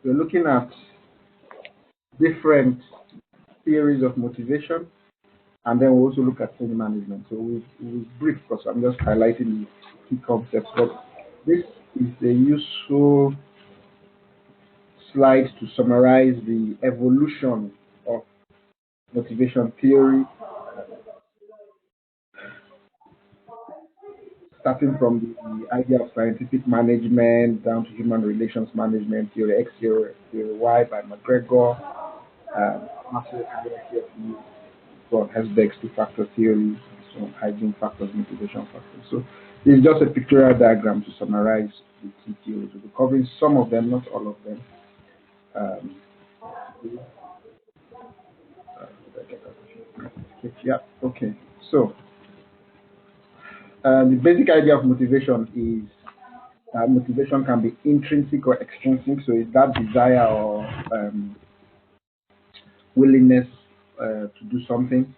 we're looking at different theories of motivation, and then we'll also look at change management. So we'll brief because I'm just highlighting the key concepts, but this is a useful slide to summarize the evolution of motivation theory, starting from the idea of scientific management down to human relations management, theory X, theory Y by McGregor, massive hierarchy of needs, so on Hesberg's two-factor theory, so on hygiene factors, motivation factors. So this is just a pictorial diagram to summarize the key theories. We'll be covering some of them, not all of them. Yeah, okay. So the basic idea of motivation is motivation can be intrinsic or extrinsic. So it's that desire or willingness to do something.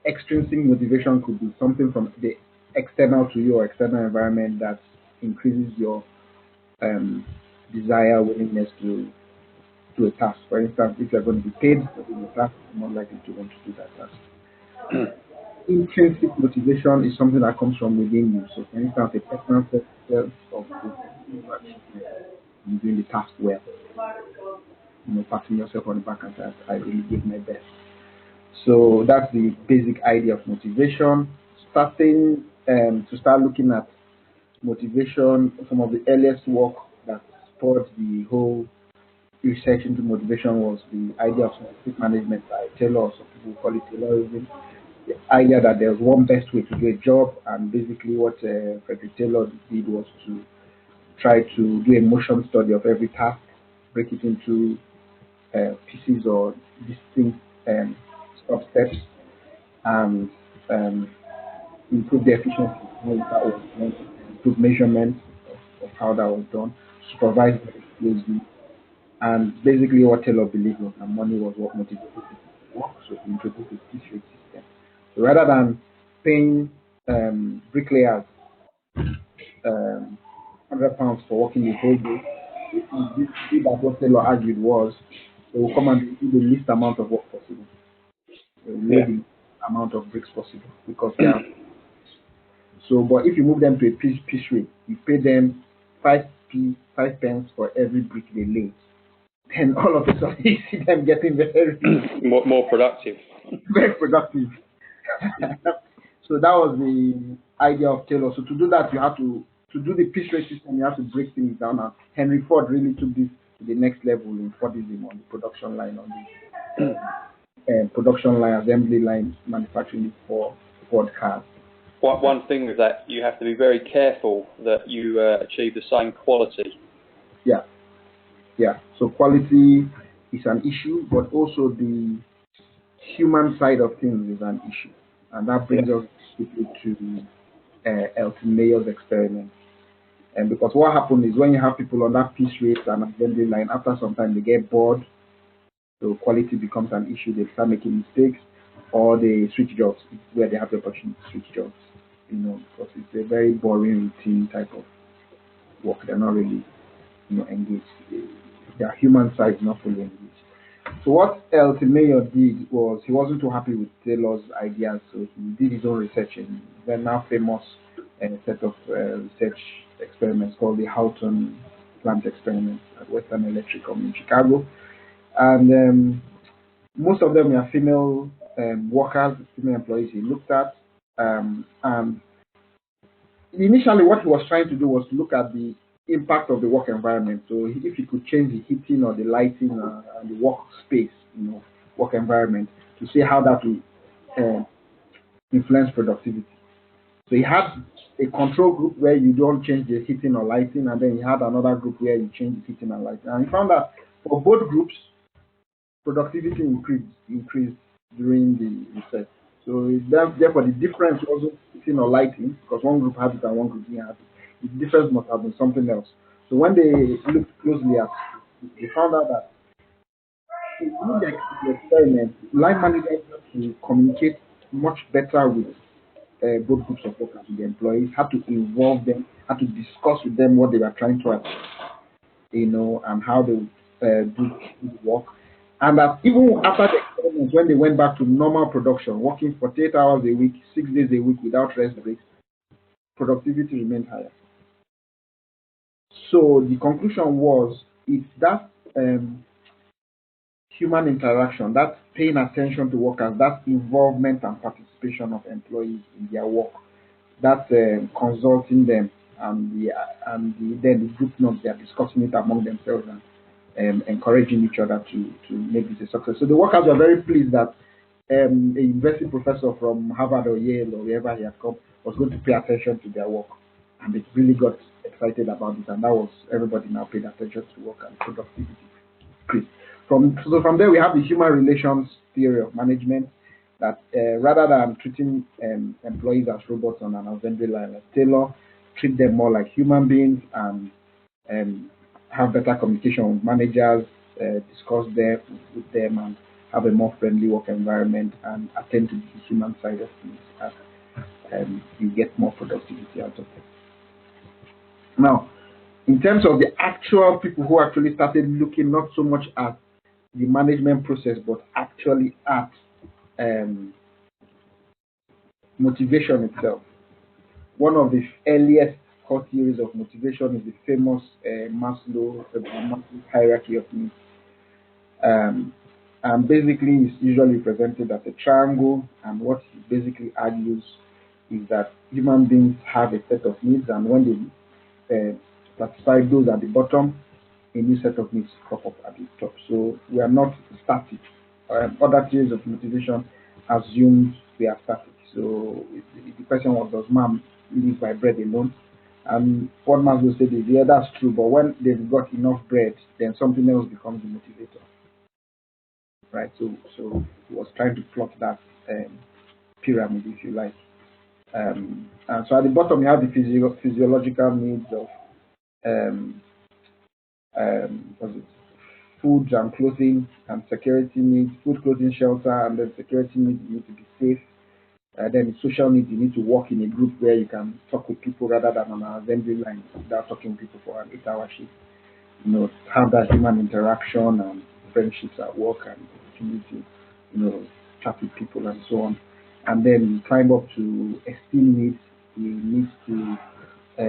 Extrinsic motivation could be something from the external to you or external environment that increases your desire, willingness to do a task. For instance, if you're going to be paid for doing a task, you're more likely to want to do that task. Intrinsic motivation is something that comes from within you. So, for instance, a personal sense of doing the task well. Patting yourself on the back and saying, I really gave my best. So that's the basic idea of motivation. Starting to start looking at motivation, some of the earliest work that spurred the whole research into motivation was the idea of scientific management by Taylor. Some people call it Taylorism. The idea that there was one best way to do a job, and basically what Frederick Taylor did was to try to do a motion study of every task, break it into pieces or distinct steps, and improve the efficiency of how that was done, improve measurement of how that was done, supervise very closely. And basically what Taylor believed was that money was what motivated people to work, so he introduced a piece rate system. So rather than paying bricklayers £100 for working the whole day, if you did that, what Taylor argued was they will come and do the least amount of work possible. They will lay the amount of bricks possible because they are. So, but if you move them to a piece rate, you pay them 5 pence for every brick they lay. Then all of a sudden you see them getting very more productive. Very productive. So that was the idea of Taylor. So to do that, you have to do the piece rate system, you have to break things down. And Henry Ford really took this to the next level in Fordism on the production line, on the production line, assembly line, manufacturing for Ford cars. One thing is that you have to be very careful that you achieve the same quality. Yeah. So quality is an issue, but also the human side of things is an issue. And that brings us to Elton Mayer's experiment. And because what happens is when you have people on that piece rate and assembly line, after some time they get bored, so quality becomes an issue, they start making mistakes, or they switch jobs where they have the opportunity to switch jobs, because it's a very boring routine type of work. They're not really, engaged. Their human side is not fully engaged. So what Elton Mayer did was he wasn't too happy with Taylor's ideas, so he did his own research in the now famous set of research experiments called the Houghton plant experiment at Western Electric in Chicago. And most of them are female workers, female employees he looked at. And initially what he was trying to do was to look at the impact of the work environment. So if he could change the heating or the lighting and the workspace, work environment, to see how that will influence productivity. So he had a control group where you don't change the heating or lighting, and then he had another group where you change the heating and lighting. And he found that for both groups, productivity increased during the research. So therefore the difference wasn't heating or lighting, because one group had it and one group didn't have it. The difference must have been something else. So when they looked closely at it, they found out that in the experiment, line managers had to communicate much better with both groups of workers, with the employees, had to involve them, had to discuss with them what they were trying to achieve, and how they would do the work. And that even after the experiment, when they went back to normal production, working 48 hours a week, 6 days a week without rest breaks, productivity remained higher. So the conclusion was, it's that human interaction, that paying attention to workers, that involvement and participation of employees in their work, that consulting them, and then the group notes, they are discussing it among themselves and encouraging each other to make this a success. So the workers were very pleased that a university professor from Harvard or Yale or wherever he had come was going to pay attention to their work, and they really got excited about it, and that was, everybody now paid attention to work and productivity increased. So from there we have the human relations theory of management, that rather than treating employees as robots on an assembly line, like Taylor, treat them more like human beings and have better communication with managers, discuss them with them, and have a more friendly work environment, and attend to the human side of things, as you get more productivity out of it. Now, in terms of the actual people who actually started looking not so much at the management process, but actually at motivation itself. One of the earliest core theories of motivation is the famous Maslow's hierarchy of needs. And basically it's usually presented as a triangle, and what he basically argues is that human beings have a set of needs, and when they satisfy those at the bottom, a new set of needs crop up at the top. So we are not static. Other theories of motivation assumes we are static. So the question was, does man live by bread alone? And what Maslow said is, yeah, that's true, but when they've got enough bread, then something else becomes the motivator. Right? So he was trying to plot that pyramid, if you like. And so at the bottom you have the physiological needs of food and clothing, and security needs, food, clothing, shelter, and then security needs, you need to be safe. Then social needs, you need to work in a group where you can talk with people rather than on an assembly line without talking to people for an 8-hour shift. Have that human interaction and friendships at work, and opportunity to, chat with people and so on. And then you climb up to esteem needs. You need to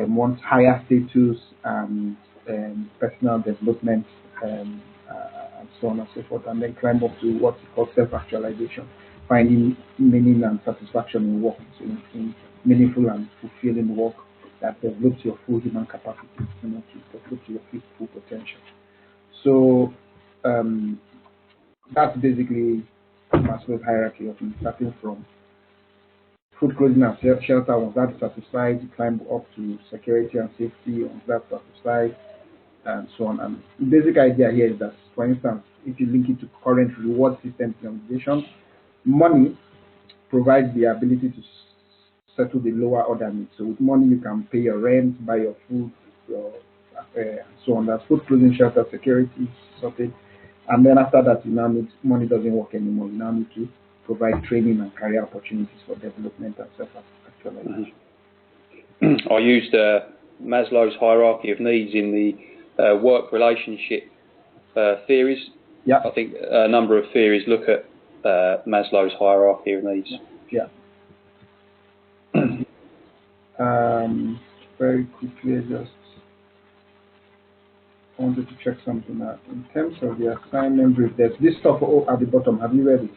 want higher status and personal development, and so on and so forth, and then climb up to what is called self-actualization, finding meaning and satisfaction in work, so in meaningful and fulfilling work that develops your full human capacity, to develop your full potential. So that's basically Maslow's hierarchy of needs, starting from food, clothing, and shelter. Once that is satisfied, you climb up to security and safety. Once that's satisfied, and so on. And the basic idea here is that, for instance, if you link it to current reward systems in organizations, money provides the ability to settle the lower order needs. So with money, you can pay your rent, buy your food, and so on. That's food, clothing, shelter, security, sorted. And then after that, you now need, money doesn't work anymore. You now need to provide training and career opportunities for development and self-actualization. I used Maslow's hierarchy of needs in the work relationship theories. Yeah. I think a number of theories look at Maslow's hierarchy of needs. Yeah. Very quickly, I just wanted to check something out. In terms of the assignment brief, there's this stuff at the bottom. Have you read it?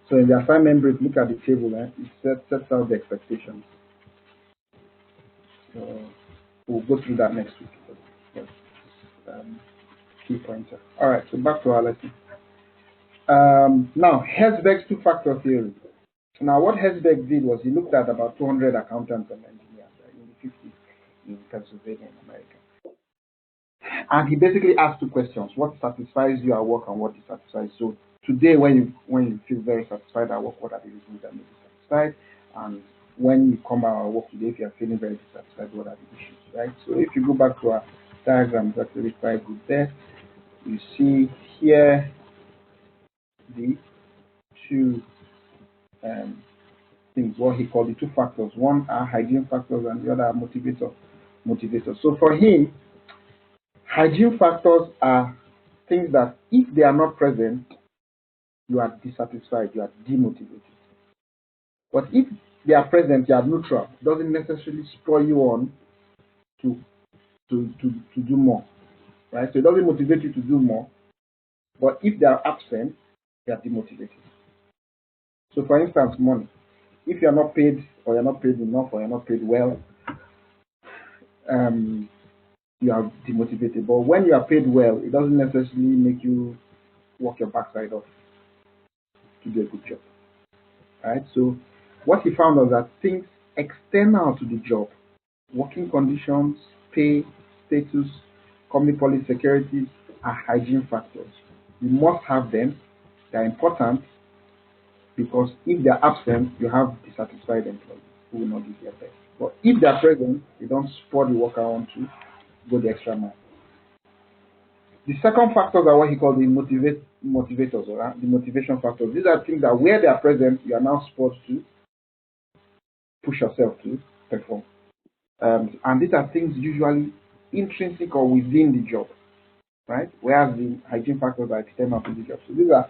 So in the assignment brief, look at the table. It sets out the expectations. So we'll go through that next week. Yes. Key pointer. All right, so back to our lesson. Now, Herzberg's two-factor theory. Now, what Herzberg did was he looked at about 200 accountants and engineers in the 50s in Pennsylvania, in America. And he basically asked two questions: what satisfies you at work and what dissatisfies? So today, when you feel very satisfied at work, what are the reasons that make you satisfied? And when you come out at work today, if you are feeling very dissatisfied, what are the issues, right? So if you go back to our diagram, it's actually quite good there. You see here the two things, what he called the two factors. One are hygiene factors and the other are motivators. So for him, hygiene factors are things that if they are not present, you are dissatisfied, you are demotivated. But if they are present, you are neutral. It doesn't necessarily spur you on to do more. Right? So it doesn't motivate you to do more. But if they are absent, you are demotivated. So for instance, money. If you are not paid, or you're not paid enough, or you're not paid well, you are demotivated. But when you are paid well, it doesn't necessarily make you work your backside off to do a good job. Right? So what he found was that things external to the job, working conditions, pay, status, company policy, securities, are hygiene factors. You must have them. They are important because if they are absent, you have dissatisfied employees who will not give their best. But if they are present, they don't spur the worker on to go the extra mile. The second factors are what he called the motivators, or the motivation factors. These are things that where they are present, you are now spurred to push yourself to perform. And these are things usually intrinsic or within the job, right? Whereas the hygiene factors are external to the job. So these are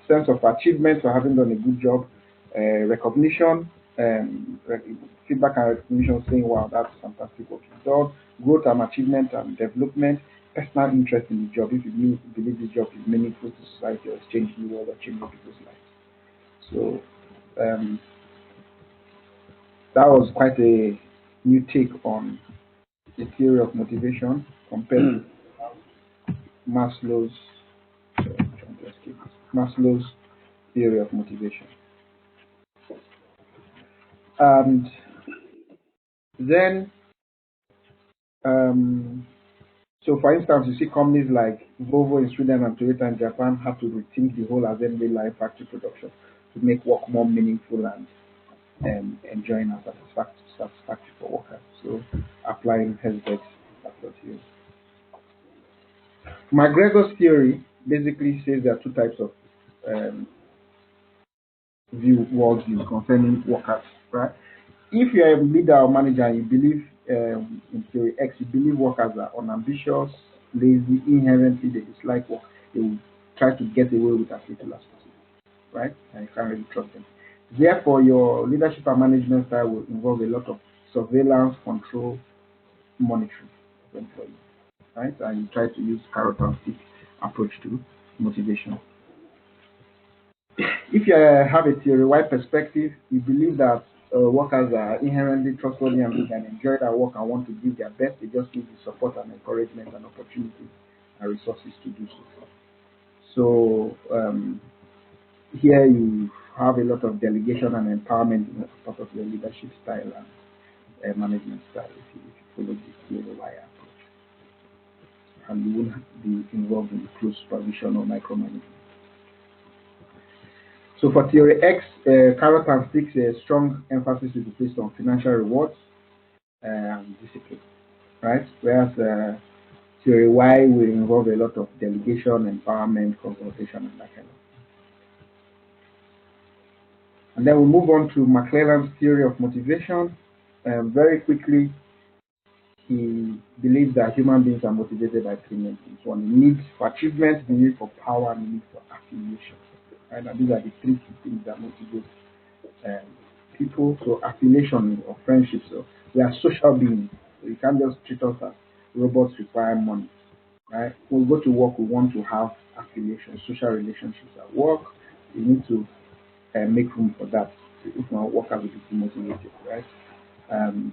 sense of achievement for having done a good job, recognition, feedback and recognition saying, wow, that's fantastic work you've done, growth and achievement and development, personal interest in the job, if you believe the job is meaningful to society or is changing the world or changing people's lives. So that was quite a new take on the theory of motivation compared to Maslow's Maslow's theory of motivation. And then, so for instance, you see companies like Volvo in Sweden and Toyota in Japan have to rethink the whole assembly line factory production to make work more meaningful and enjoying and satisfactory for workers. So applying Hesberg's factor theory. McGregor's theory basically says there are two types of worldview concerning workers, right? If you're a leader or manager and you believe in theory X, you believe workers are unambitious, lazy, inherently they dislike work, they will try to get away with as little as possible, right? And you can't really trust them. Therefore, your leadership and management style will involve a lot of surveillance, control, monitoring of employees, right? And you try to use carrot and stick approach to motivation. If you have a theory-wide perspective, you believe that workers are inherently trustworthy and they can enjoy their work and want to give their best. They just need the support and encouragement and opportunities and resources to do so. So here you have a lot of delegation and empowerment as part of your leadership style and management style if you follow this theory-wide approach. And you won't be involved in close supervision or micromanagement. So for theory X, carrot and sticks, a strong emphasis will be placed on financial rewards and discipline, right? Whereas theory Y will involve a lot of delegation, empowerment, consultation, and that kind of thing. And then we move on to McClelland's theory of motivation. Very quickly, he believes that human beings are motivated by three main things. One, the need for achievement, the need for power, and the need for affiliation. Right? And these are the three key things that motivate people. So affiliation or friendship. So we are social beings. So you can't just treat us as robots requiring money. Right? When we go to work, we want to have affiliation, social relationships at work. We need to make room for that. If not, workers will be demotivated, right? And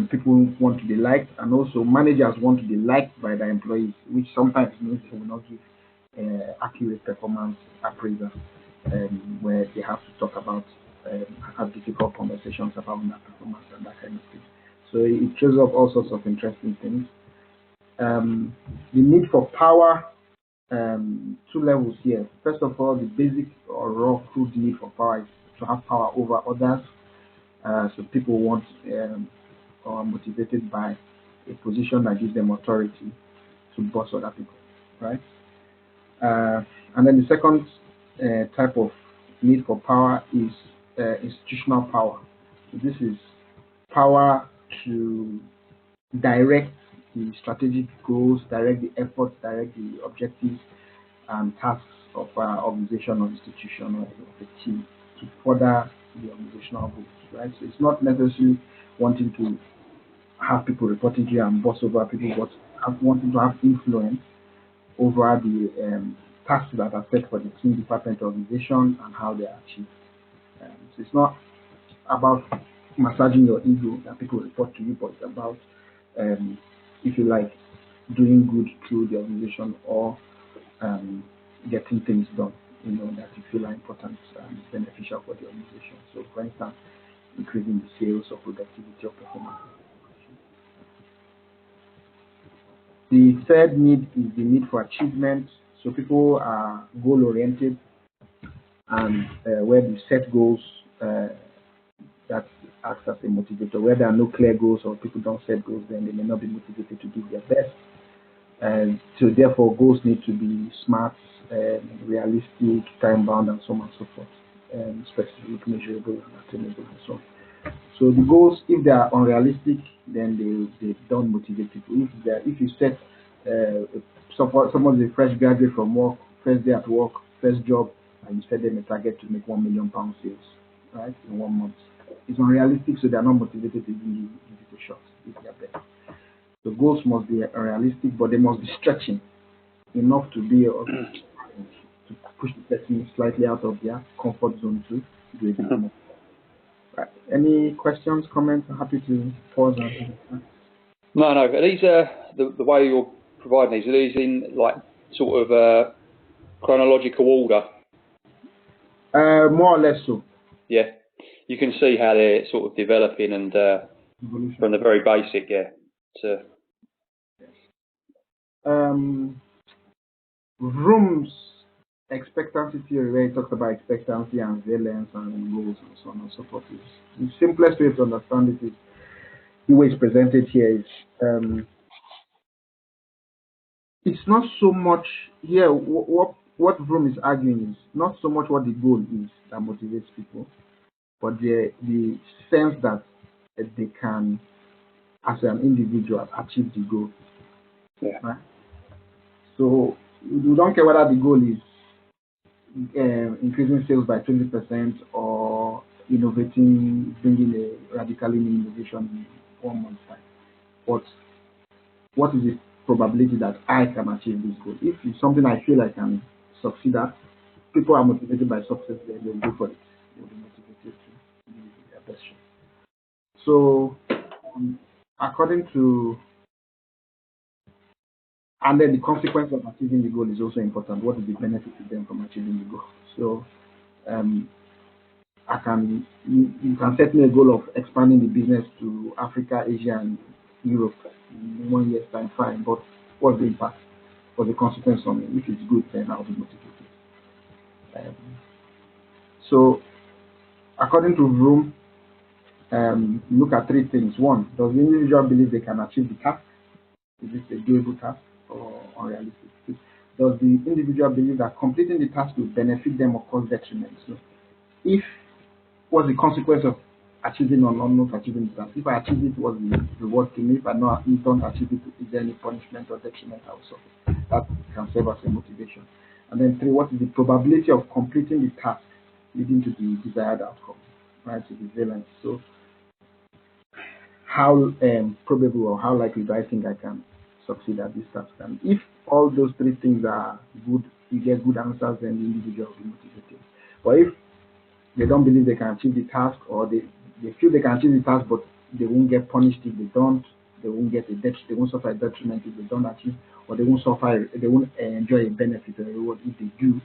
people want to be liked, and also managers want to be liked by their employees, which sometimes means they will not give accurate performance appraisal, where they have to talk about have difficult conversations about their performance and that kind of thing. So it shows up all sorts of interesting things. The need for power, two levels here. First of all, the basic or raw crude need for power is to have power over others. So people want or are motivated by a position that gives them authority to boss other people, right? And then the second type of need for power is institutional power. So this is power to direct the strategic goals, direct the efforts, direct the objectives and tasks of an organization or institution or of a team to further the organizational goals, right? So it's not necessarily wanting to have people reporting to you and boss over people, but wanting to have influence over the tasks that are set for the team, department, organization, and how they are achieved. So it's not about massaging your ego that people report to you, but it's about, if you like, doing good through the organization or getting things done, that you feel are important and beneficial for the organization. So, for instance, increasing the sales or productivity or performance. The third need is the need for achievement. So people are goal-oriented, and where they set goals, that acts as a motivator. Where there are no clear goals or people don't set goals, then they may not be motivated to give their best. And so therefore, goals need to be smart, realistic, time-bound, and so on and so forth, specific, measurable, and attainable, and so on. So the goals, if they are unrealistic, then they don't motivate people. If you set someone is a fresh graduate from work, first day at work, first job, and you set them a target to make £1 million sales, right, in 1 month, it's unrealistic, so they are not motivated to give it a shot if they are better. The goals must be unrealistic, but they must be stretching enough to be to push the person slightly out of their comfort zone to do a bit more. Right. Any questions, comments? I'm happy to pause and No. These are the way you're providing these. Are these in like sort of chronological order? More or less so. Yeah, you can see how they're sort of developing and from the very basic, to Room's expectancy theory, where it talks about expectancy and valence and goals and so on and so forth. The simplest way to understand it is the way it's presented here is it's not so much here. What Room is arguing is not so much what the goal is that motivates people, but the sense that they can, as an individual, achieve the goal. Yeah. Right? So you don't care whether the goal is increasing sales by 20% or innovating, bringing a radically new innovation in 1 month's time. But what is the probability that I can achieve this goal? If it's something I feel I can succeed at, people are motivated by success, then they'll go for it. They'll be motivated to give it their best shot. So, according to, and then the consequence of achieving the goal is also important. What is the benefit to them from achieving the goal? So, you can set me a goal of expanding the business to Africa, Asia, and Europe in 1 year's time, fine. But what's the impact? What's the consequence on me? If it's good, then I'll be motivated. So, according to Room, look at 3 things. 1, does the individual believe they can achieve the task? Is it a doable task or unrealistic? Does the individual believe that completing the task will benefit them or cause detriment? So, what's the consequence of achieving or not achieving the task? If I achieve it, what's the reward to me? If I don't achieve it, is there any punishment or detriment I will suffer? That can serve as a motivation. And then 3, what is the probability of completing the task leading to the desired outcome? Right, to the valence. So, how probable or how likely do I think I can succeed at this task? And if all those 3 things are good, you get good answers, then the individual will be motivated. But if they don't believe they can achieve the task, or they feel they can achieve the task, but they won't get punished if they don't, they won't suffer a detriment if they don't achieve, or they won't enjoy a benefit or a reward if they do,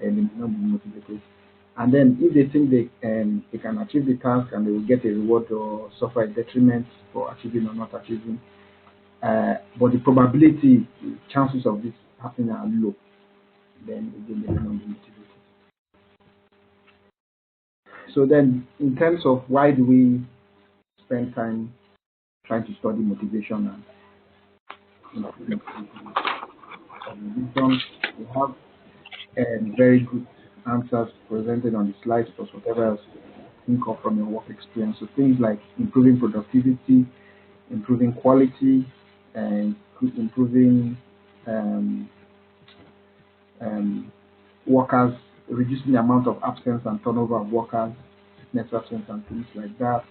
and they may not be motivated. And then if they think they can achieve the task and they will get a reward or suffer a detriment for achieving or not achieving, but the probability, chances of this happening are low, then they may not be motivated. So then, in terms of why do we spend time trying to study motivation and we have very good answers presented on the slides plus whatever else you think of from your work experience. So things like improving productivity, improving quality, and improving um, um, workers, reducing the amount of absence and turnover of workers, sickness absence and things like that,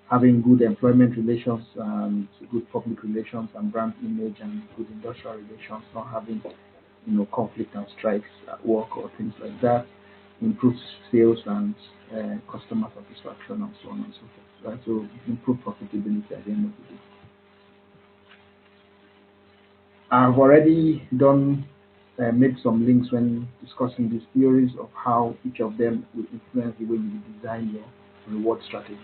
having good employment relations and good public relations and brand image and good industrial relations, not having conflict and strikes at work or things like that, improve sales and customer satisfaction and so on and so forth. Right? So improve profitability at the end of the day. I've already done made some links when discussing these theories of how each of them will influence the way you design your reward strategy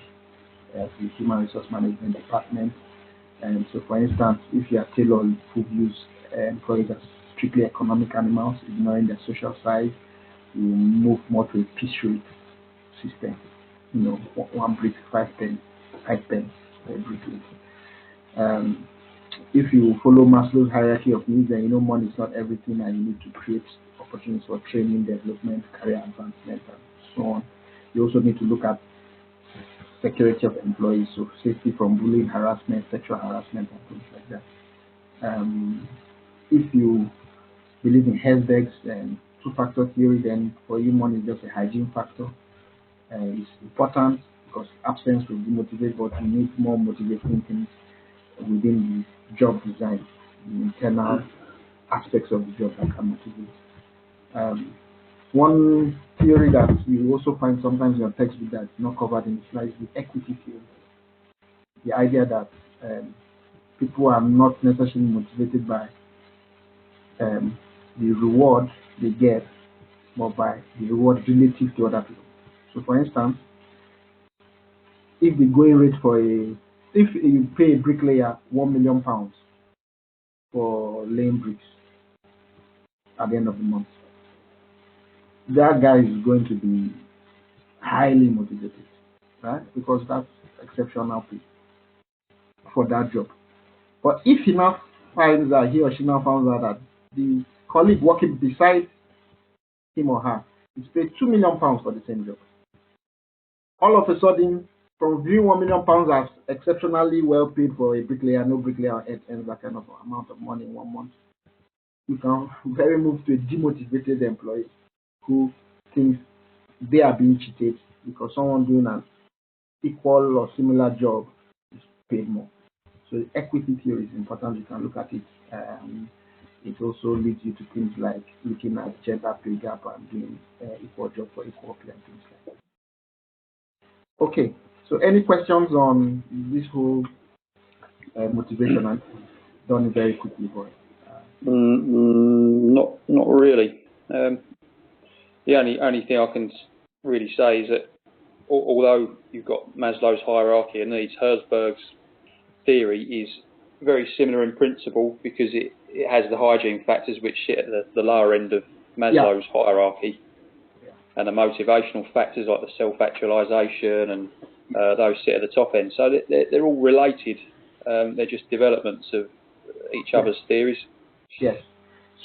as the human resource management department. And so, for instance, if you are tailored who views employees as strictly economic animals, ignoring their social side, you move more to a piece rate system. One brick, 5 pence, 5 pence per brick rate. If you follow Maslow's hierarchy of needs, then money is not everything, and you need to create opportunities for training, development, career advancement, and so on. You also need to look at security of employees, so safety from bullying, harassment, sexual harassment, and things like that. If you believe in Herzberg's two-factor theory, then for you, money is just a hygiene factor. It's important because absence will demotivate, but you need more motivating things within the job design, the internal aspects of the job that can motivate. One theory that you also find sometimes in your textbook that's not covered in the slides is the equity theory. The idea that people are not necessarily motivated by the reward they get, but by the reward relative to other people. So, for instance, if the going rate if you pay a bricklayer £1 million for laying bricks at the end of the month, that guy is going to be highly motivated, right? Because that's exceptional pay for that job. But if he or she now finds out that the colleague working beside him or her is paid £2 million for the same job, all of a sudden, from viewing £1 million as exceptionally well paid for a bricklayer, no bricklayer earns that kind of amount of money in 1 month, you can very move to a demotivated employee who thinks they are being cheated because someone doing an equal or similar job is paid more. So the equity theory is important. You can look at it. It also leads you to things like looking at gender pay gap and doing equal job for equal pay and things like that. Okay, so any questions on this whole motivation? I've done it very quickly, boy. Not really. The only thing I can really say is that although you've got Maslow's hierarchy of needs, Herzberg's theory is very similar in principle because it has the hygiene factors which sit at the lower end of Maslow's hierarchy, and the motivational factors like the self-actualization and those sit at the top end. So they're all related. They're just developments of each other's theories. Yes.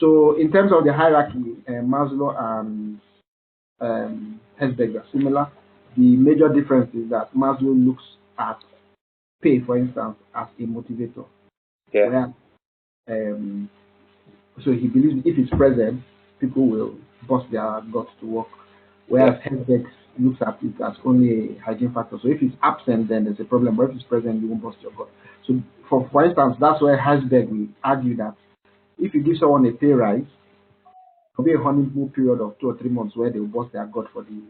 So in terms of the hierarchy, Maslow and Herzberg are similar. The major difference is that Maslow looks at pay, for instance, as a motivator. Yeah. So he believes if it's present, people will bust their guts to work. Whereas Herzberg looks at it as only a hygiene factor. So if it's absent, then there's a problem. But if it's present, you won't bust your gut. So for instance, that's where Herzberg will argue that if you give someone a pay rise, there'll be a honeymoon period of 2 or 3 months where they'll bust their gut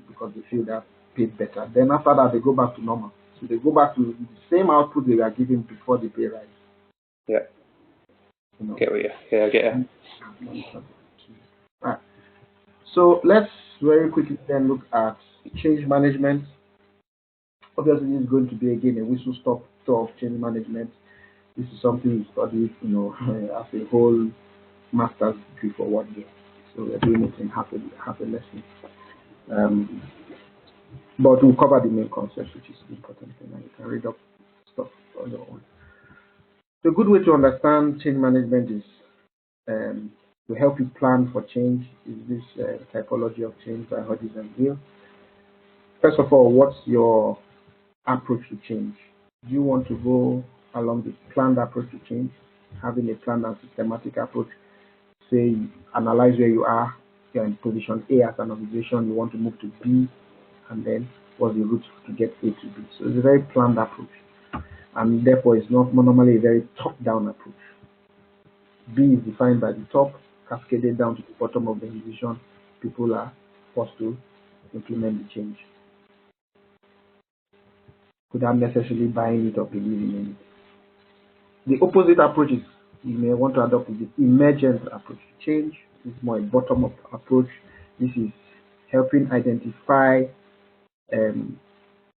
because they feel that paid better. Then after that, they go back to normal. So they go back to the same output they were given before the pay rise. Yeah. Get what you. Yeah, I get it. Right. So let's very quickly then look at change management. Obviously, this is going to be again a whistle-stop tour of change management. This is something we studied, as a whole master's degree for 1 year. So we're doing it in half a lesson. But we'll cover the main concepts, which is the important thing, and you can read up stuff on your own. The good way to understand change management is To help you plan for change is this typology of change by Hodges and Gill. First of all, what's your approach to change? Do you want to go along the planned approach to change, having a planned and systematic approach? Say, you analyze where you are, you're in position A as an organization, you want to move to B, and then what's the route to get A to B? So it's a very planned approach, and therefore it's not normally a very top-down approach. B is defined by the top, cascaded down to the bottom of the organization. People are forced to implement the change without necessarily buying it or believing in it. The opposite approach is you may want to adopt the emergent approach to change. This is more a bottom-up approach. This is helping identify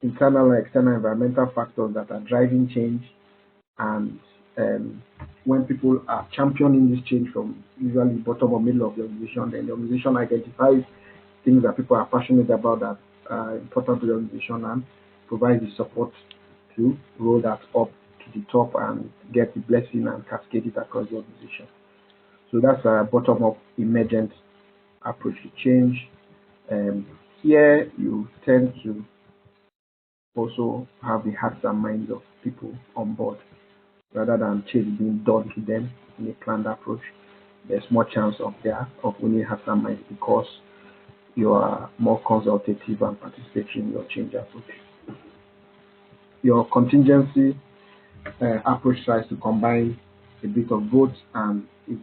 internal and external environmental factors that are driving change, and when people are championing this change from usually bottom or middle of the organization, then the organization identifies things that people are passionate about that are important to the organization and provides the support to roll that up to the top and get the blessing and cascade it across the organization. So that's a bottom-up emergent approach to change. Here you tend to also have the hearts and minds of people on board rather than change being done to them in a planned approach. There's more chance of winning hearts and minds because you are more consultative and participatory in your change approach. Your contingency approach tries to combine a bit of both, and it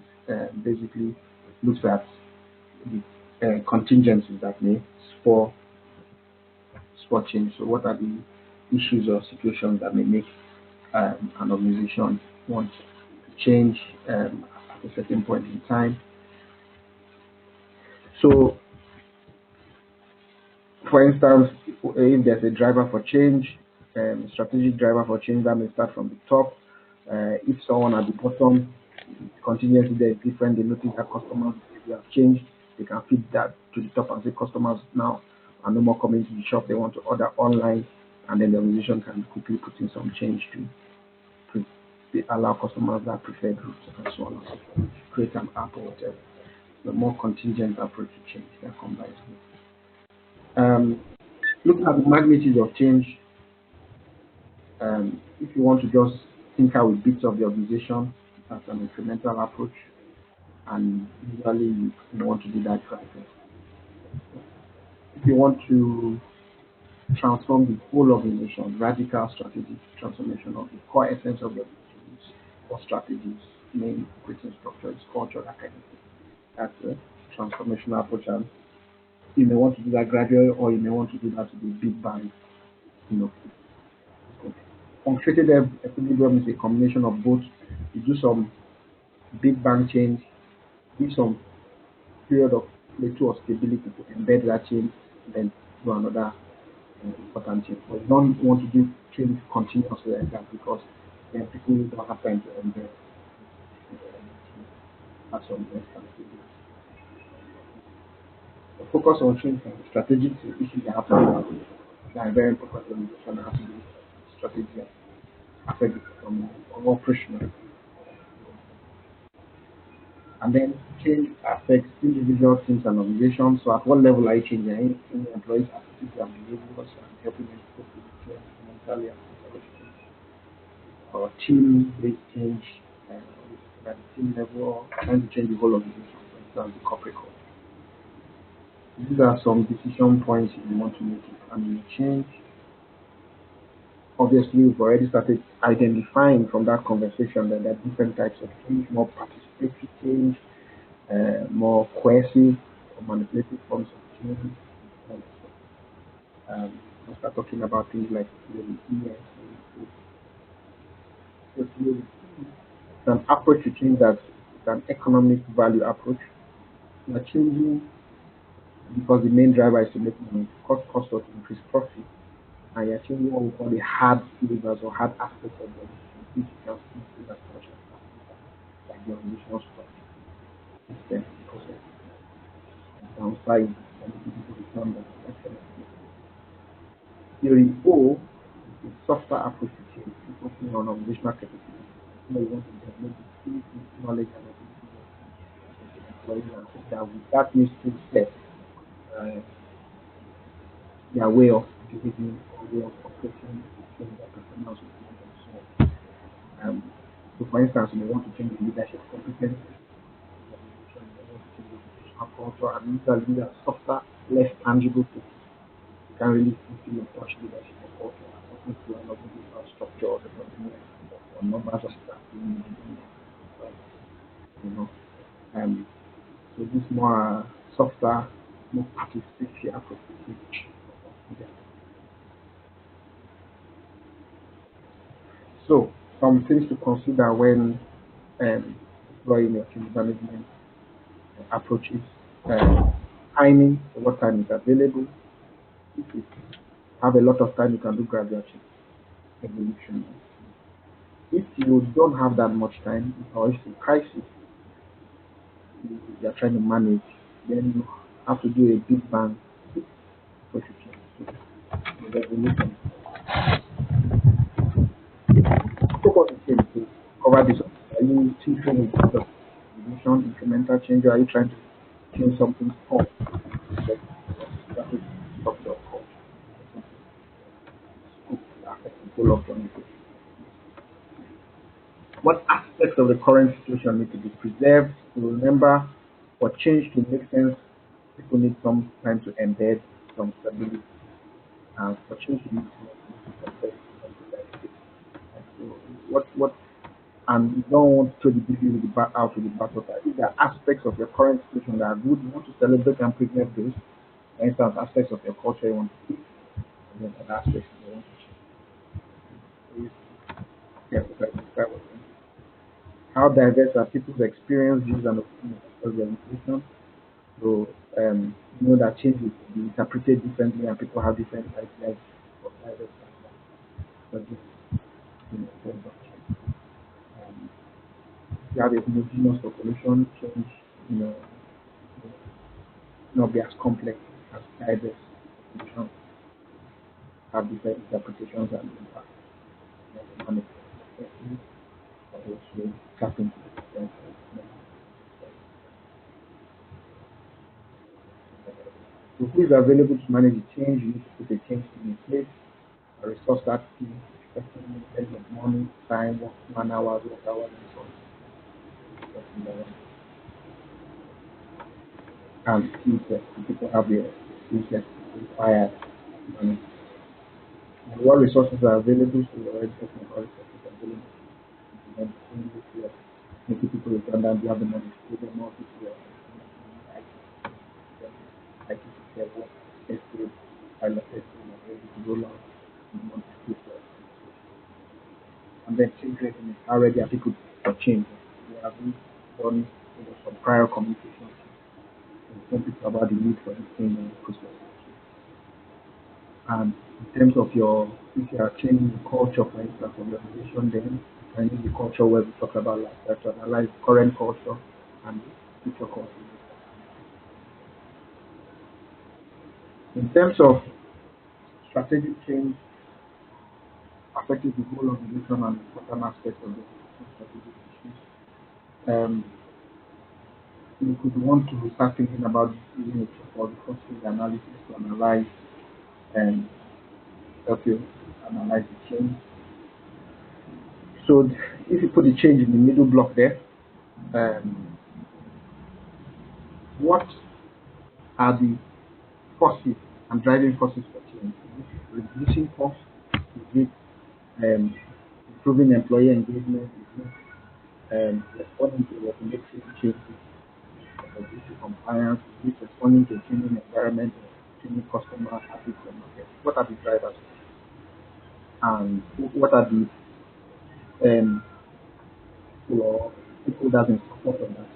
basically looks at the contingencies that may spur change. So what are the issues or situations that may make an organization want to change at a certain point in time? So, for instance, if there's a driver for change, strategic driver for change, that may start from the top. If someone at the bottom, contingency there is different, they notice that customers have changed, they can feed that to the top and say customers now are no more coming to the shop, they want to order online, and then the organization can quickly put in some change to allow customers that preferred routes and so on and so forth, create an app or whatever. The more contingent approach to change that combines with. Looking at the magnitude of change, if you want to just tinker with bits of the organization, that's an incremental approach, and usually you want to do that first. If you want to transform the whole organization, radical strategic transformation of the core essence of the organization, core strategies, main operating structures, culture, that kind of thing. That's a transformational approach, and you may want to do that gradually, or you may want to do that with a big bang. Punctuated equilibrium is a combination of both. You do some big bang change, give some period of plateau or stability to embed that change, then do another important change. But you don't want to do change continuously like that, because then people don't have time to embed. That's some focus on change from strategic issues that have to do that are very important to the organization, have to do strategy, affect from operational. And then change affects individual teams and organizations. So at what level are you changing? Any employees' attitudes and behaviors and helping them cope with change mentally and psychologically? Or team-based change at the team level, or trying to change the whole organization, for instance, the corporate culture. These are some decision points you want to make and you change. Obviously, we've already started identifying from that conversation that there are different types of change, more participatory change, more coercive or manipulative forms of change. We'll start talking about things like Lewin. It's an approach to change that is an economic value approach. We are changing because the main driver is to make money, cut costs or to increase profit. And you're changing what we call the hard levers or hard aspects of the organization, which you can see as much as possible, like the organizational structure, system, process, and downside, and people become that excellent. Theory O is a softer approach to change, focusing on organizational capability. You want to develop the skills, knowledge, and ability employees and think that with that new skill set, uh, their way of behaving or way of operating, change their performance will change and so on. So for instance, you may want to change the leadership competence, you may want to change the educational culture, and usually these are softer, less tangible things. You can't really feel or touch leadership or culture. Talking to an organizational structure or something like or numbers of staff, you know. Um, so this more softer, more participatory approach. So some things to consider when deploying your change management approaches. Timing, so what time is available. If you have a lot of time, you can do gradual change evolution. If you don't have that much time, or it's a crisis you're trying to manage, then you have to do a big bang approach to change. So, the evolution. Focus on change to cover this. Are you tinkering with the evolution, incremental change, or are you trying to change something core? Like structure of culture, affecting whole of communication. What aspects of the current situation need to be preserved? To remember, for change to make sense, people need some time to embed some stability. And for change to make sense, we need to compare something like this. And so and you don't want to throw the baby with the out with the bathwater. If there are aspects of your current situation that are good, you want to celebrate and preserve those. For instance, aspects of your culture you want to keep, and then other aspects you want to change. So, yes, like describe what how diverse are people's experience, views, and opinions across their institution. So, you know that change will be interpreted differently, and people have different ideas of diverse backgrounds. So, just terms of change. Um, if you have a homogeneous population, change, you know, will not be as complex as diverse populations have different interpretations and impact. And also tap into the different. So who is available to manage the change? You need to put a change team in place, a resource that team, expecting in terms of money, time, work, man hours, work hours, and so on. And skill set. People have the skill set required. And what resources are available? So we're already talking about resources available. And then making people redundant, you have the money to pay them more people. I think it's what estate, pilot estate, and ready to roll out in months future. And then change readiness, how ready are people for change? We have done some prior communication to inform people about the need for this change and process. And in terms of if you are changing the culture, for instance, of your organization, then and in the culture where we talk about lifestyle to analyze current culture and future culture. In terms of strategic change, affecting the whole organization and important aspects of the strategic issues. You could want to start thinking about using a for the first phase analysis to analyze and help you analyze the change. So if you put the change in the middle block there, what are the forces and driving forces for change? Is it reducing costs? Is it improving employee engagement? Is it responding to regulatory changes? Is compliance? Is it responding to changing environment, changing customer habits and market? What are the drivers? And what are the people that in support of that?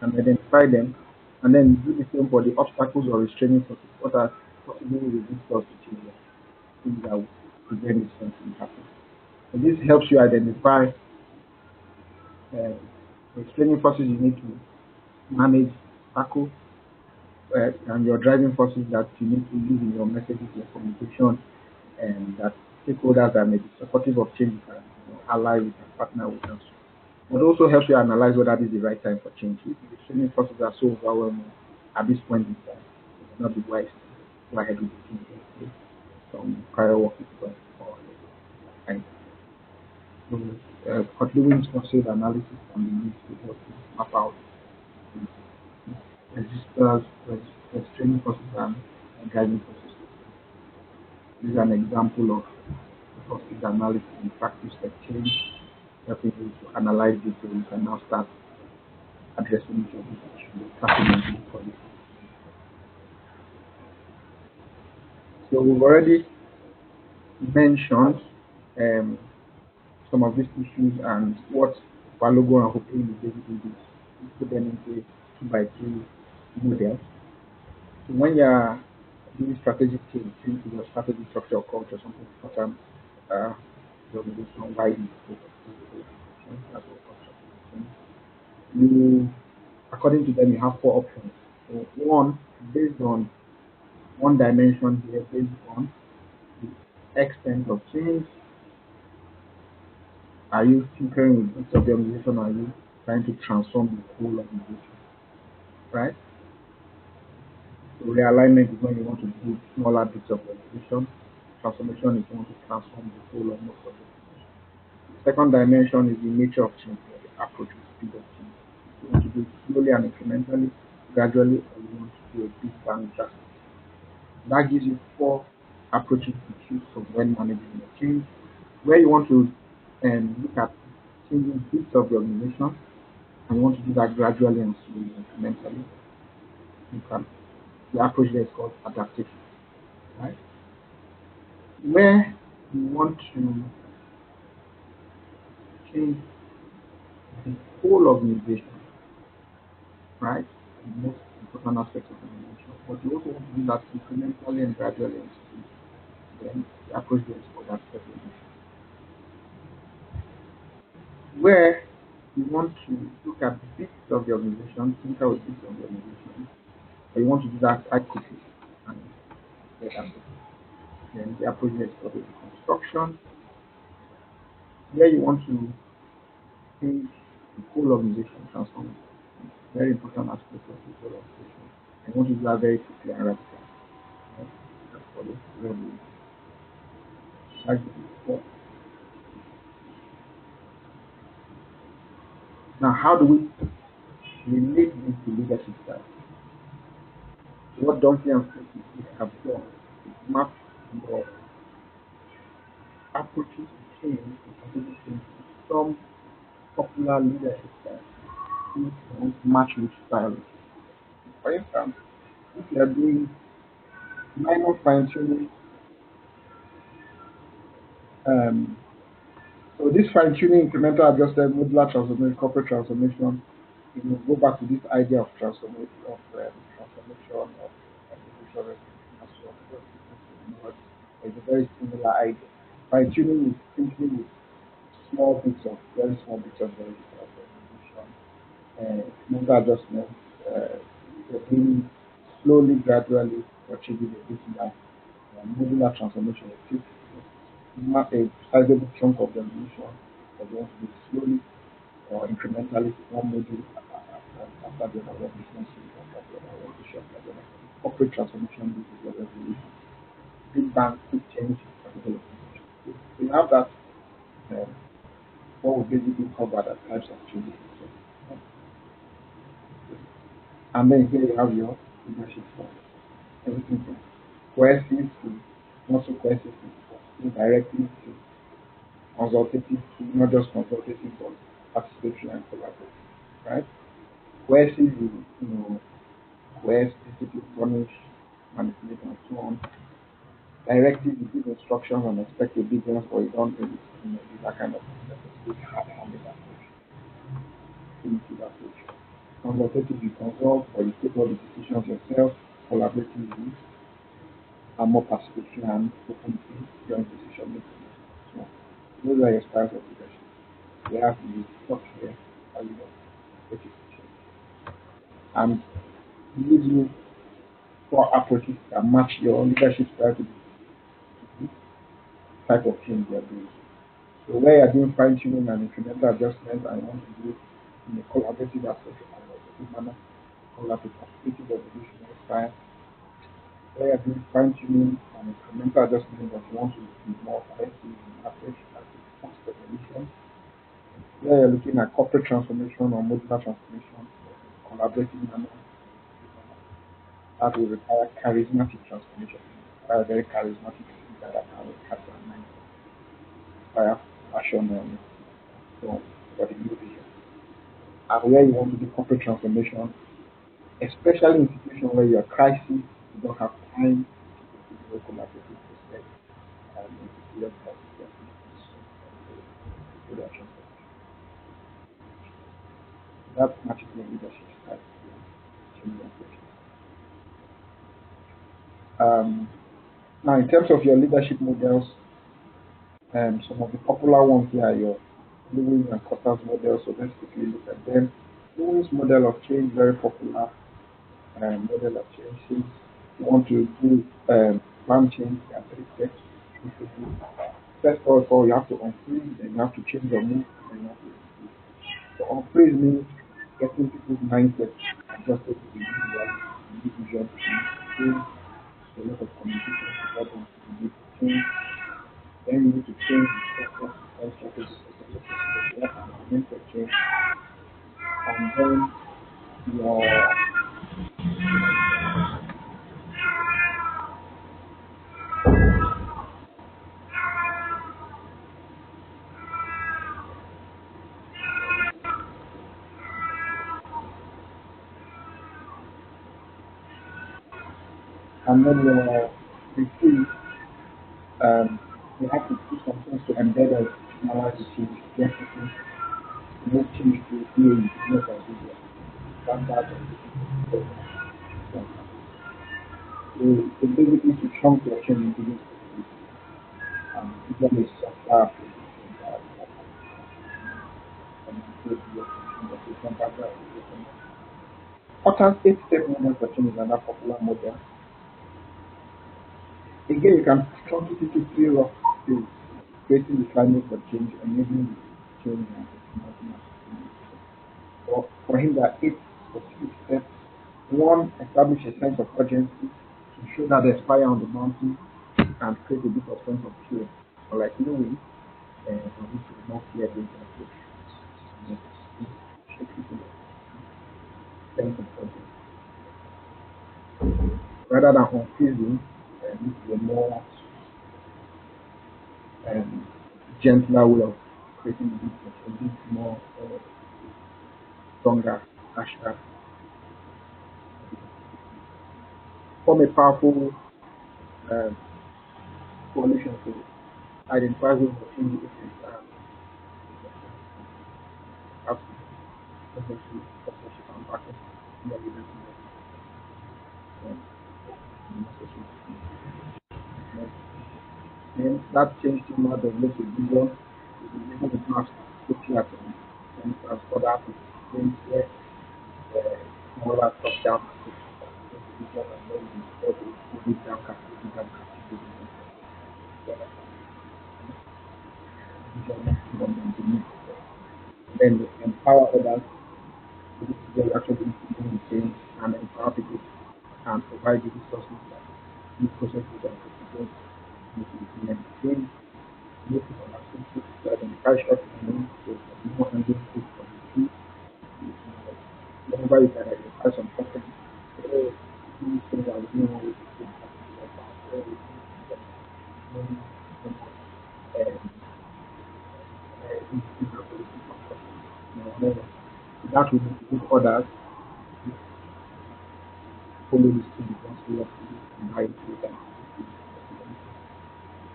And identify them, and then do the same for the obstacles or restraining forces. What are possible resistors to change? Things that will prevent this from happening. So this helps you identify restraining forces you need to manage, tackle, and your driving forces that you need to use in your messages, your communication, and that stakeholders that may be supportive of change can ally with and partner with us. But also helps you analyze whether this is the right time for change. If the training process are so overwhelming at this point in time, it will not be wise to go ahead with the change from prior work request or and so Lewin's concept analysis can be used to help you map out registers, training process and guiding process. This is an example of process analysis in practice that change, helping you to analyze this so you can now start addressing each of these issues, starting for this. So we've already mentioned some of these issues and what Balogun and Hoping is basically this. We put them into a 2x2 model. So when you're doing strategic change into your strategy, structure, or culture, something important, the organization, why you that's what culture. You, according to them, you have four options. So one, based on one dimension here, based on the extent of change. Are you tinkering with bits of the organization? Or are you trying to transform the whole organization? Right? So realignment is when you want to do smaller bits of the organization. Transformation is when you want to transform the whole or most of the organization. The second dimension is the nature of change, or the approach to speed of change. You want to do it slowly and incrementally, gradually, or you want to do a big bang drastic. That gives you four approaches to choose from when managing the change. Where you want to look at changing bits of the organization, and you want to do that gradually and slowly, incrementally. The approach there is called adaptation, right? Where you want to change the whole organization, right? The most important aspects of the organization, but you also want to do that incrementally and gradually and slowly. Then the approach there is called adaptation. Where you want to look at bits of the organization, tinker with bits of the organization, but you want to do that quite quickly and get that. Then the approach is called reconstruction, where you want to change the whole organization, transform it. Very important aspect of the whole organization. And you want to do that very quickly and radically. Right? That's called it revolution. That's the fourth. Now, how do we relate this to leadership style? So what Dunphy and Smith have done is map your approaches to change and strategic change to some popular leadership styles. Which don't match which style. For instance, if you are doing minor fine tuning, um, so this fine tuning, incremental adjusted, modular transformation, corporate transformation, you know, go back to this idea of transformation, of evolution, and so on. It's a very similar idea. Fine tuning is simply with very small bits of evolution, incremental adjustment, you're doing slowly, gradually, achieving a bit like modular transformation. It takes a sizable chunk of the evolution, but you want to do it slowly or incrementally, one module after the other, one business unit after the other, one issue after the other. Corporate transformation is the revolution. Big bang, quick change, for the whole organization. So you have that, what we basically cover the types of changes. So, and then here you have your leadership style. Everything from cohesive to not so cohesive to directive to consultative to not just consultative but participatory and collaborative, right? Cohesive is, coerce, discipline, punish, manipulate, and so on. Directive, you give instructions and expect obedience, but you don't really, do that kind of hard-handed approach, primitive approach. Consultative, you consult, or you take all the decisions yourself. Collaborative, are more participatory and open to joint decision making. So those are your styles of leadership. You have to be structured, how you take it to change. And it gives you four approaches that match your leadership style to the type of change you are doing. So where you're doing fine tuning and incremental adjustments, I want to do it in a collaborative approach, a collaborative manner, collaborative evolutionary style. Where you're doing fine tuning and incremental adjustments, that you want to be more collective in approach, like a fast evolution. Where you're looking at corporate transformation or modular transformation, collaborative manner, that will require charismatic transformation, require very charismatic leader that can capture mind, inspire passion for the new vision. And where you want to do corporate transformation, especially in situations where you are crisis, you don't have time to do a collaborative process, and you don't have to do that transformation. That matches your leadership style. Change your approach. Now, in terms of your leadership models, some of the popular ones here are your Lewin and Kotter's models. So let's quickly look at them. Lewin's model of change, very popular model of change. Since you want to do plan change, there are three steps. First of all, you have to unfreeze, then you have to change your mood, then you have to unfreeze. So unfreeze means getting people's mindset adjusted to the new vision, a lot of communication to help them to make change. Then you need to change the process and strategy for the implement the change. And then your retreat, you have to do some things to embed or analyze the change. Yes, to make change to be a business as usual. Standard and so basically to chunk your change into this usually software application. Potter's 8-step model for change is another popular model. Again, you can chunk it into 3 rough stages: creating the climate for change, enabling change, and implementing it. For him, there are 8 specific steps. 1, establish a sense of urgency to show that there's fire on the mountain and create a bit of sense of fear. Or like Lewin, for this is more fear based approach. Show people sense of urgency. Rather than confusing, this is a more gentler way of creating the business, a bit more stronger, harsher. Form a powerful coalition to identify who the change agents are. Partnership and backing the leaders. Then that change to more develop a vision, the the mass looking at and as other things where smaller top down vision and then we put it down vision then we empower others to actually implement change and empower people and provide the resources that new processes and procedures need to implement change. Make it understand to identify shortcomings so that more handling it from the truth. Whenever you can identify some shortcomings, these things are doing what we do that will motivate others to follow this thing because we have to do and buy into them.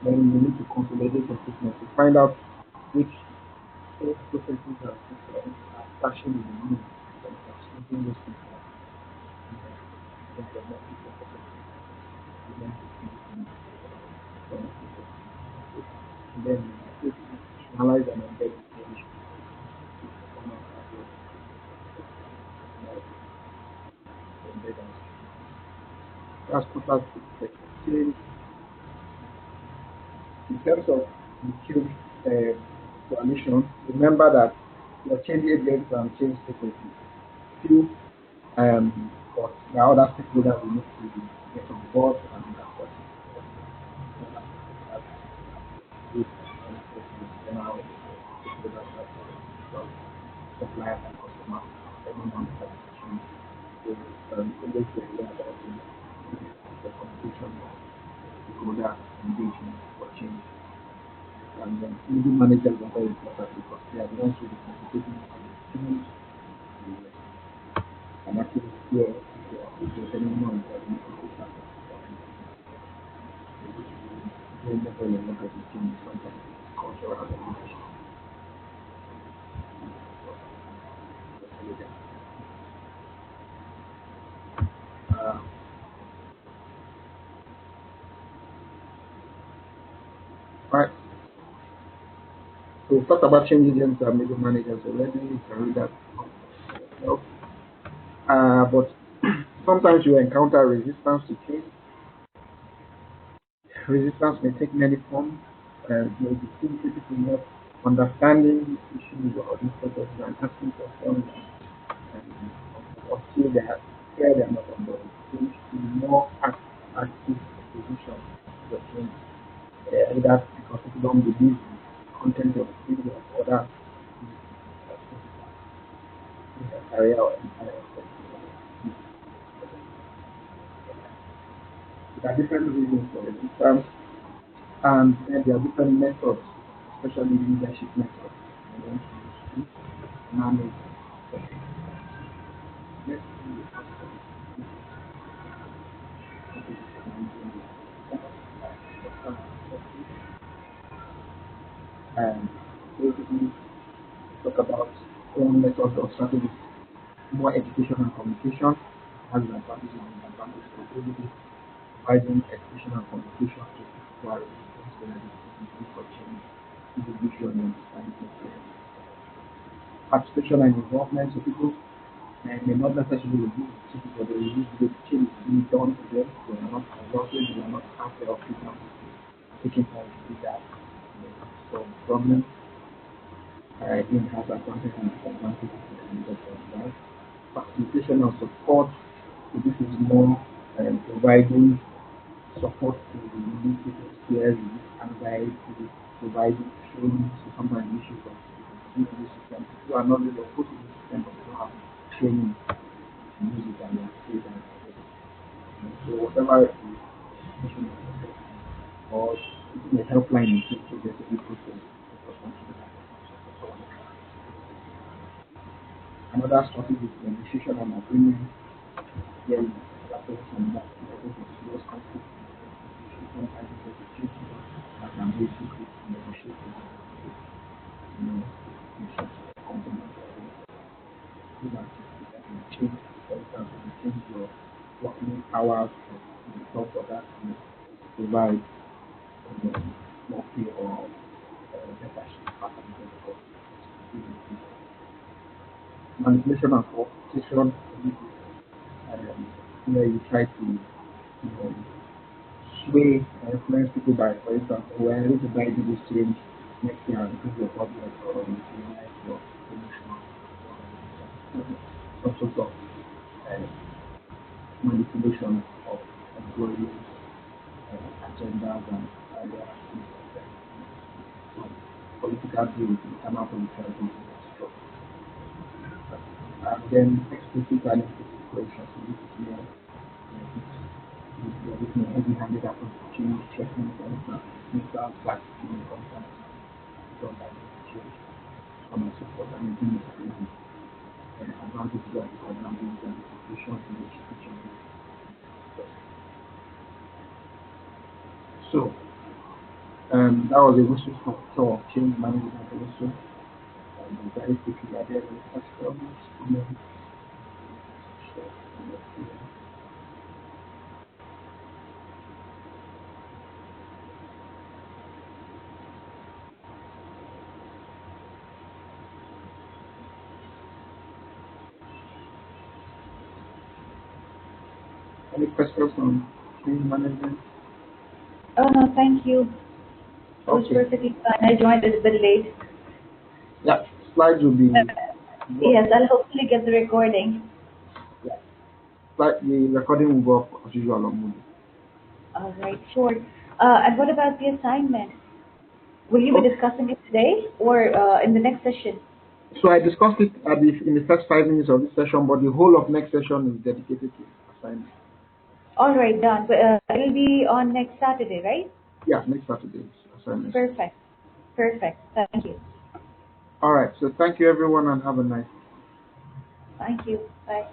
Then you need to consolidate your business to find out which processes are flashing in the news and something those things and then analyze and embed information. That's total change in terms of the change evaluation, remember that your change agents and change frequency. Few, but there are other stakeholders we need to get on board and that process. General stakeholders like suppliers and customers, everyone has to change. So, always be aware about the communication of stakeholder engagement for change. And then middle managers are very important because they are the ones who are communicating on the change and actually here if there's any noise that we need to put up during the development of the change, sometimes it's cultural leadership. Uh, right. So we talked about change agents and middle managers already. You can read that yourself. But sometimes you encounter resistance to change. Resistance may take many forms. Maybe simply people not understanding issues or difficulties and asking questions until they are clear they are not on board. Change to more active position for change. Either because people don't believe in the content of the video or other area or entire. There are different reasons for resistance, and then there are different methods, especially leadership methods. I want to use to manage let's see the first and basically talk about one method or strategy, more education and communication has an advantage and disadvantage for basically providing education and communication to people who are resistant to the for change, individual and understanding. Participation and involvement, so people may not necessarily review the but they review the change being done to them. They are not consulted, they are not out there of people taking time to do that. So problem again has advantage and disadvantage in that. Facilitation and support. So this is more providing support to the youth people's peers, anxiety, providing training. So sometimes issues of the system. People are not really opposed to the system, but they don't have training to use it and they are afraid and so whatever information is or the helpline in case there's a big process. Another strategy is negotiation and agreement. Here is collaboration that serious conflict. Sometimes it's a treaty that can basically negotiate compromise change, for example, you change your working hours in the for that to provide more pay or better shift pattern. Manipulation and cooptation, where you try to sway or influence people by, for example, we're able to buy this change next year and improve your budget or utilize your promotion or some sort of manipulation of employees, agendas and ideas, political deals, internal political deals, and then explicit and implicit questions. So this is more looking at heavy-handed approach to change, threatening, for instance, neutral practicing content, done by change, so on and so forth, and making it crazy. Advantages and disadvantages and implications in each change. So, that was a whistle stop tour of change management also. Very quickly, are there any questions, comments? Any questions on change management? Oh, no, thank you. It was Okay. perfectly fine. I joined a bit late. Yeah, slides will be. Yes, I'll hopefully get the recording. Yeah, the recording will go up as usual on Monday. All right, sure. And what about the assignment? Will you be Okay. discussing it today or in the next session? So I discussed it in the first 5 minutes of this session, but the whole of next session is dedicated to assignment. All right, done. But it'll be on next Saturday, right? Yeah, next Saturday's assignment. Perfect. Perfect. Thank you. All right. So thank you everyone and have a nice. Thank you. Bye.